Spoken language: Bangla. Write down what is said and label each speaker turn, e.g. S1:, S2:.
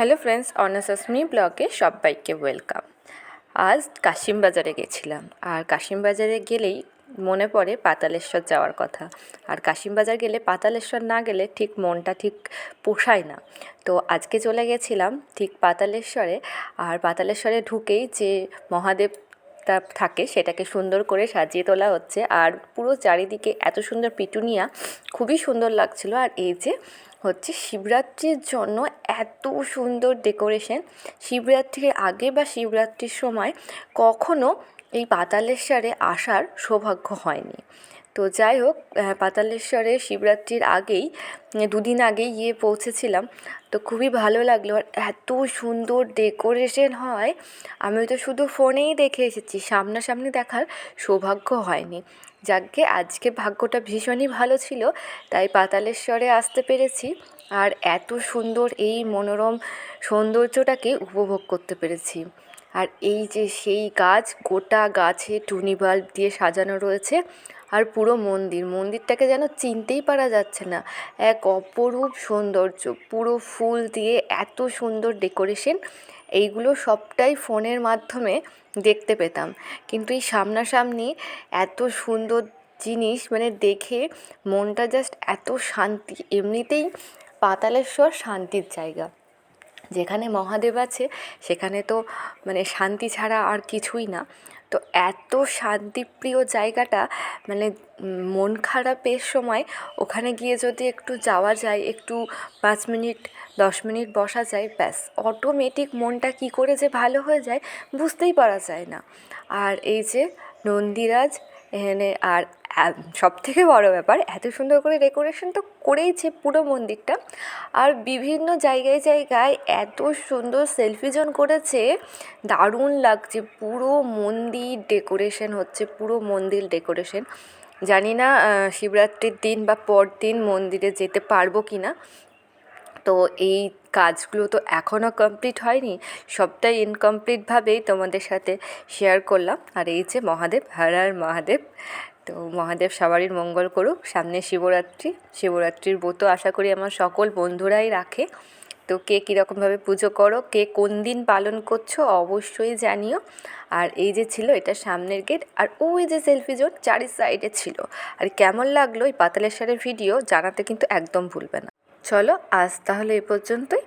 S1: হ্যালো ফ্রেন্ডস, অনাসাসমি ব্লগে সবাইকে ওয়েলকাম। আজ কাশিমবাজারে গেছিলাম, আর কাশিমবাজারে গেলেই মনে পড়ে পাতালেশ্বর যাওয়ার কথা। আর কাশিমবাজার গেলে পাতালেশ্বর না গেলে ঠিক মনটা ঠিক পোষায় না। তো আজকে চলে গেছিলাম ঠিক পাতালেশ্বরে। আর পাতালেশ্বরে ঢুকেই যে মহাদেব থাকে সেটাকে সুন্দর করে সাজিয়ে তোলা হচ্ছে, আর পুরো চারিদিকে এত সুন্দর পিটুনিয়া, খুবই সুন্দর লাগছিল। আর এই যে হচ্ছে শিবরাত্রির জন্য এত সুন্দর ডেকোরেশন। শিবরাত্রির আগে বা শিবরাত্রির সময় কখনো এই পাতালেশ্বরে আসার সৌভাগ্য হয়নি। তো যাই হোক, পাতালেশ্বরে শিবরাত্রির আগেই দুদিন আগেই গিয়ে পৌঁছেছিলাম। তো খুবই ভালো লাগলো, আর এত সুন্দর ডেকোরেশন হয়। আমি তো শুধু ফোনেই দেখে এসেছি, সামনাসামনি দেখার সৌভাগ্য হয়নি। যাকে আজকে ভাগ্যটা ভীষণই ভালো ছিল, তাই পাতালেশ্বরে আসতে পেরেছি, আর এত সুন্দর এই মনোরম সৌন্দর্যটাকে উপভোগ করতে পেরেছি। আর এই যে সেই গাছ, গোটা গাছে টুনি বাল্ব দিয়ে সাজানো রয়েছে, আর পুরো মন্দিরটাকে যেন চিনতেই পারা যাচ্ছে না। এক অপরূপ সৌন্দর্য, পুরো ফুল দিয়ে এত সুন্দর ডেকোরেশন। এইগুলো সবটাই ফোনের মাধ্যমে দেখতে পেতাম, কিন্তু এই সামনাসামনি এত সুন্দর জিনিস মানে দেখে মনটা জাস্ট এত শান্তি। এমনিতেই পাতালেশ্বর শান্তির জায়গা, যেখানে মহাদেব আছে সেখানে তো মানে শান্তি ছাড়া আর কিছুই না। তো এত শান্তিপ্রিয় জায়গাটা, মানে মন খারাপের সময় ওখানে গিয়ে যদি একটু যাওয়া যায়, একটু 5 মিনিট 10 মিনিট বসা যায়, ব্যাস অটোমেটিক মনটা কী করে যে ভালো হয়ে যায় বুঝতেই পারা যায় না। আর এই যে নন্দীরাজ এখানে, আর সবথেকে বড় ব্যাপার, এত সুন্দর করে ডেকোরেশন তো করেইছে পুরো মন্দিরটা। আর বিভিন্ন জায়গায় জায়গায় এত সুন্দর সেলফি জোন করেছে, দারুণ লাগছে। পুরো মন্দির ডেকোরেশন হচ্ছে, পুরো মন্দির ডেকোরেশন। জানি না শিবরাত্রির দিন বা পরদিন মন্দিরে যেতে পারবো কি না। তো এই কাজগুলো তো এখনও কমপ্লিট হয়নি, সবটাই ইনকমপ্লিটভাবেই তোমাদের সাথে শেয়ার করলাম। আর এই যে মহাদেব, হর হর মহাদেব। তো মহাদেব সবারই মঙ্গল করুক। সামনে শিবরাত্রির ব্রত আশা করি আমার সকল বন্ধুরাই রাখে। তো কে কীরকমভাবে পুজো করো, কে কোন দিন পালন করছো অবশ্যই জানিও। আর এই যে ছিল এটা সামনের গেট, আর ওই যে সেলফি জোন চারি সাইডে ছিল। আর কেমন লাগলো এই পাতালেশ্বরের ভিডিও জানাতে কিন্তু একদম ভুলবে না। চলো আজ তাহলে এই পর্যন্তই।